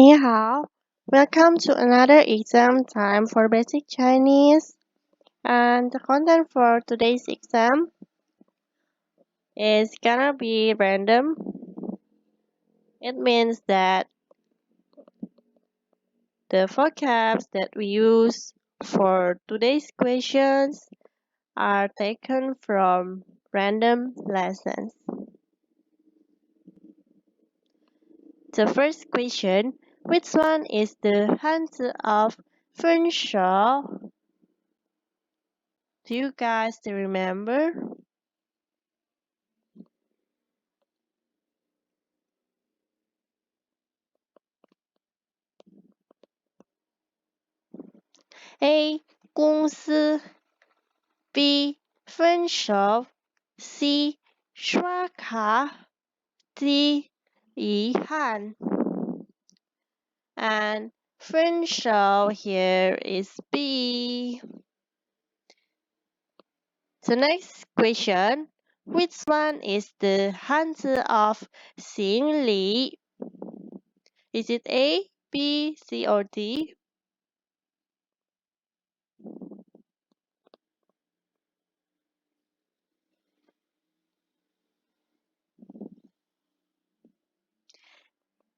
你好, welcome to another exam time for basic Chinese. And the content for today's exam is gonna be random. It means that the vocabs that we use for today's questions are taken from random lessons. The first question, which one is the Hanzi of 分手? Do you guys still remember? A. 公司 B. 分手 C. 刷卡 D. 遗憾 And 分手 here is B. The next question, which one is the Hanzi of 行李? Is it A, B, C or D?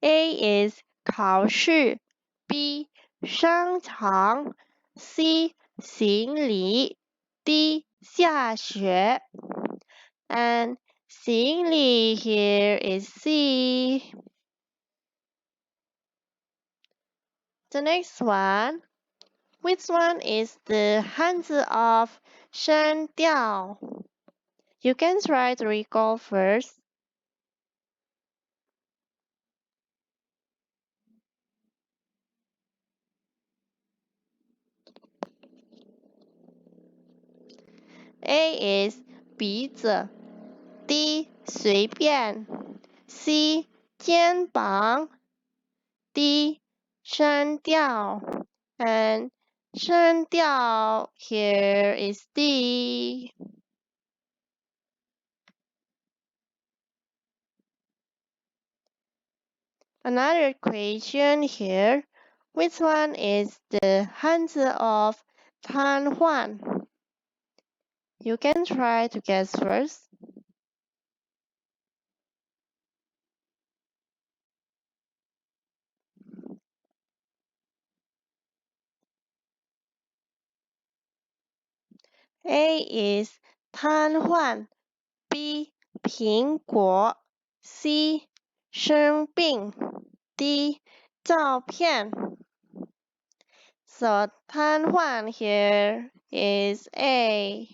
A is 考试 B 商场 C 行李 D 下雪 And 行李 here is C. The next one, which one is the Hanzi of 删掉? You can try to recall first. A is 鼻子 D 随便 C 肩膀 D 删掉 And 删掉 here is D. Another question here. Which one is the Hanzi of 瘫痪? You can try to guess first. A is 瘫痪 B 苹果 C 生病 D 照片 So 瘫痪 here is A.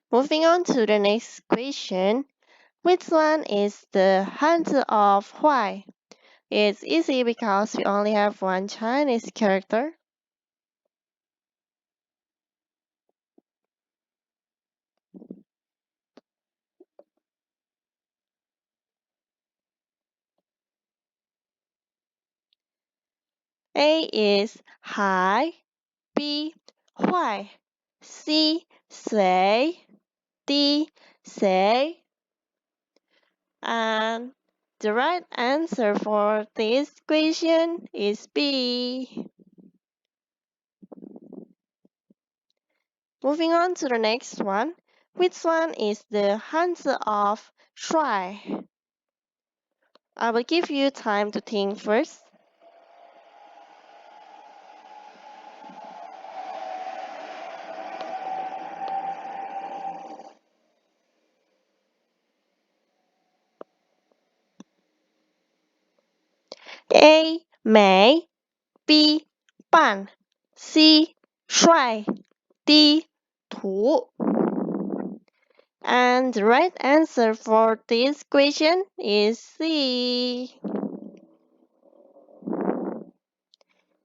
Moving on to the next question. Which one is the Hanzi of 坏? It's easy because we only have one Chinese character. A is 海 B 坏 C 随 D 谁 And the right answer for this question is B. Moving on to the next one. Which one is the Hanzi of 帅? I will give you time to think first. A 美 B 扮 C 帅 D 土 And the right answer for this question is C.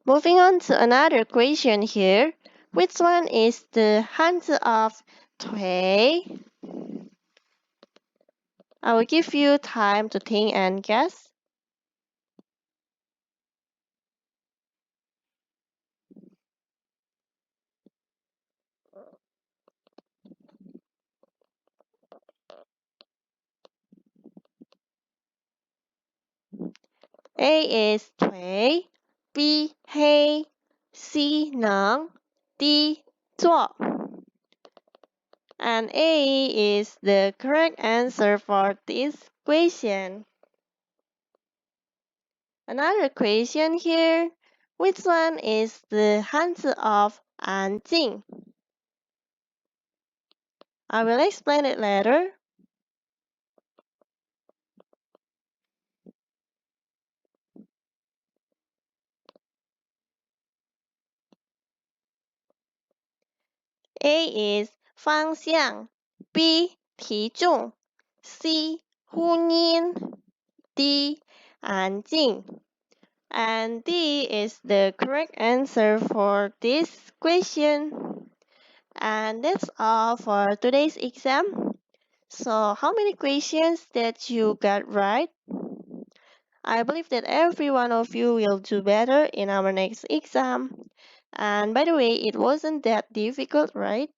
Moving on to another question here. Which one is the Hanzi of 腿? I will give you time to think and guess. A is 腿 B 黑 C 能 D 做 and A is the correct answer for this question. Another question here. Which one is the Hanzi of 安静? I will explain it later. A is 方向 B 体重 C 呼音 D 安静 and D is the correct answer for this question. And that's all for today's exam. So how many questions that you got right? I believe that every one of you will do better in our next exam. And by the way, it wasn't that difficult, right?